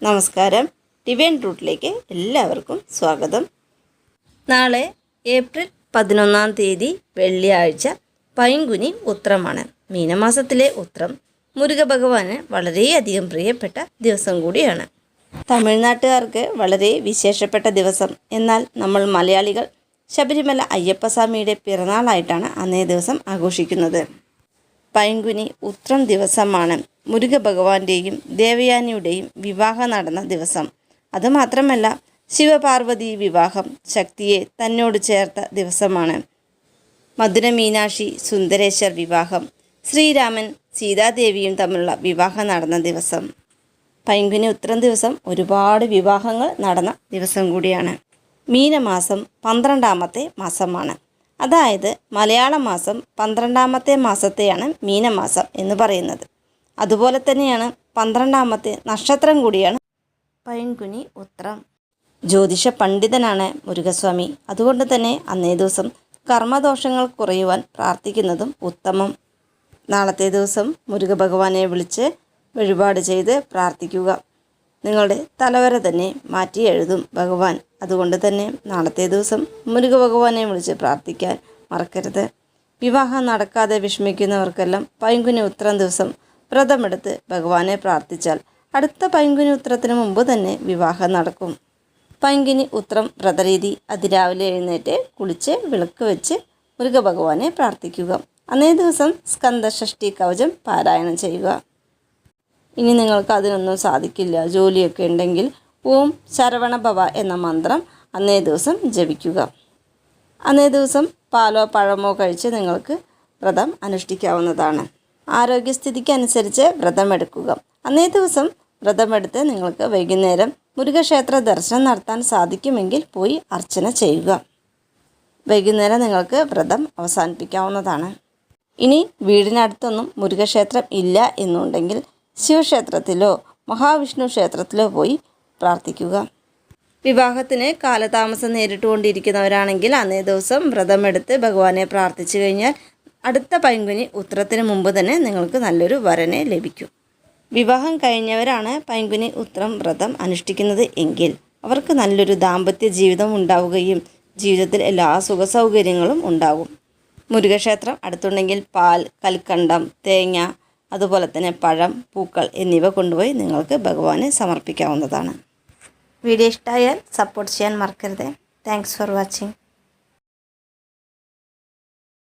നമസ്കാരം. ഡിവൈൻ റൂട്ടിലേക്ക് എല്ലാവർക്കും സ്വാഗതം. നാളെ ഏപ്രിൽ 11 വെള്ളിയാഴ്ച പൈങ്കുനി ഉത്രമാണ്. മീനമാസത്തിലെ ഉത്രം മുരുകഭഗവാന് വളരെയധികം പ്രിയപ്പെട്ട ദിവസം കൂടിയാണ്. തമിഴ്നാട്ടുകാർക്ക് വളരെ വിശേഷപ്പെട്ട ദിവസം. എന്നാൽ നമ്മൾ മലയാളികൾ ശബരിമല അയ്യപ്പസ്വാമിയുടെ പിറന്നാളായിട്ടാണ് അന്നേ ദിവസം ആഘോഷിക്കുന്നത്. പൈങ്കുനി ഉത്രം ദിവസമാണ് മുരുകഭഗവാന്റെയും ദേവയാനിയുടെയും വിവാഹം നടന്ന ദിവസം. അതുമാത്രമല്ല, ശിവപാർവതി വിവാഹം ശക്തിയെ തന്നോട് ചേർത്ത ദിവസമാണ്. മധുര മീനാക്ഷി സുന്ദരേശ്വർ വിവാഹം, ശ്രീരാമൻ സീതാദേവിയും തമ്മിലുള്ള വിവാഹം നടന്ന ദിവസം. പൈങ്കുനി ഉത്രം ദിവസം ഒരുപാട് വിവാഹങ്ങൾ നടന്ന ദിവസം കൂടിയാണ്. മീനമാസം 12ാമത്തെ മാസമാണ്. അതായത് മലയാള മാസം 12ാമത്തെ മാസത്തെയാണ് മീനമാസം എന്ന് പറയുന്നത്. അതുപോലെ തന്നെയാണ് 12ാമത്തെ നക്ഷത്രം കൂടിയാണ് പൈങ്കുനി ഉത്രം. ജ്യോതിഷ പണ്ഡിതനാണ് മുരുകസ്വാമി. അതുകൊണ്ട് തന്നെ അന്നേ ദിവസം കർമ്മദോഷങ്ങൾ കുറയുവാൻ പ്രാർത്ഥിക്കുന്നതും ഉത്തമം. നാളത്തെ ദിവസം മുരുകഭഗവാനെ വിളിച്ച് വഴിപാട് ചെയ്ത് പ്രാർത്ഥിക്കുക. നിങ്ങളുടെ തലവര തന്നെ മാറ്റി എഴുതും ഭഗവാൻ. അതുകൊണ്ട് തന്നെ നാളത്തെ ദിവസം മുരുകഭഗവാനെ വിളിച്ച് പ്രാർത്ഥിക്കാൻ മറക്കരുത്. വിവാഹം നടക്കാതെ വിഷമിക്കുന്നവർക്കെല്ലാം പൈങ്കുനി ഉത്രം ദിവസം വ്രതമെടുത്ത് ഭഗവാനെ പ്രാർത്ഥിച്ചാൽ അടുത്ത പൈങ്കുനി ഉത്രത്തിന് മുമ്പ് തന്നെ വിവാഹം നടക്കും. പൈങ്കുനി ഉത്രം വ്രതരീതി: അതിരാവിലെ എഴുന്നേറ്റ് കുളിച്ച് വിളക്ക് വെച്ച് മുരുകഭഗവാനെ പ്രാർത്ഥിക്കുക. അന്നേ ദിവസം സ്കന്ദഷഷ്ടി കവചം പാരായണം ചെയ്യുക. ഇനി നിങ്ങൾക്ക് അതിനൊന്നും സാധിക്കില്ല, ജോലിയൊക്കെ ഉണ്ടെങ്കിൽ ഓം ശരവണഭവ എന്ന മന്ത്രം അന്നേ ദിവസം ജപിക്കുക. അന്നേ ദിവസം പാലോ പഴമോ കഴിച്ച് നിങ്ങൾക്ക് വ്രതം അനുഷ്ഠിക്കാവുന്നതാണ്. ആരോഗ്യസ്ഥിതിക്ക് അനുസരിച്ച് വ്രതമെടുക്കുക. അന്നേ ദിവസം വ്രതമെടുത്ത് നിങ്ങൾക്ക് വൈകുന്നേരം മുരുകക്ഷേത്ര ദർശനം നടത്താൻ സാധിക്കുമെങ്കിൽ പോയി അർച്ചന ചെയ്യുക. വൈകുന്നേരം നിങ്ങൾക്ക് വ്രതം അവസാനിപ്പിക്കാവുന്നതാണ്. ഇനി വീടിനടുത്തൊന്നും മുരുകക്ഷേത്രം ഇല്ല എന്നുണ്ടെങ്കിൽ ശിവക്ഷേത്രത്തിലോ മഹാവിഷ്ണു ക്ഷേത്രത്തിലോ പോയി പ്രാർത്ഥിക്കുക. വിവാഹത്തിന് കാലതാമസം നേരിട്ടുകൊണ്ടിരിക്കുന്നവരാണെങ്കിൽ അന്നേ ദിവസം വ്രതമെടുത്ത് ഭഗവാനെ പ്രാർത്ഥിച്ചു കഴിഞ്ഞാൽ അടുത്ത പൈങ്കുനി ഉത്രത്തിന് മുമ്പ് തന്നെ നിങ്ങൾക്ക് നല്ലൊരു വരനെ ലഭിക്കും. വിവാഹം കഴിഞ്ഞവരാണ് പൈങ്കുനി ഉത്രം വ്രതം അനുഷ്ഠിക്കുന്നത് എങ്കിൽ അവർക്ക് നല്ലൊരു ദാമ്പത്യ ജീവിതം ഉണ്ടാവുകയും ജീവിതത്തിൽ എല്ലാ സുഖസൗകര്യങ്ങളും ഉണ്ടാകും. മുരുകക്ഷേത്രം അടുത്തുണ്ടെങ്കിൽ പാൽ, കൽക്കണ്ടം, തേങ്ങ, അതുപോലെ തന്നെ പഴം, പൂക്കൾ എന്നിവ കൊണ്ടുപോയി നിങ്ങൾക്ക് ഭഗവാനെ സമർപ്പിക്കാവുന്നതാണ്. വീഡിയോ ഇഷ്ടമായാൽ സപ്പോർട്ട് ചെയ്യാൻ മറക്കരുത്. Thanks for watching.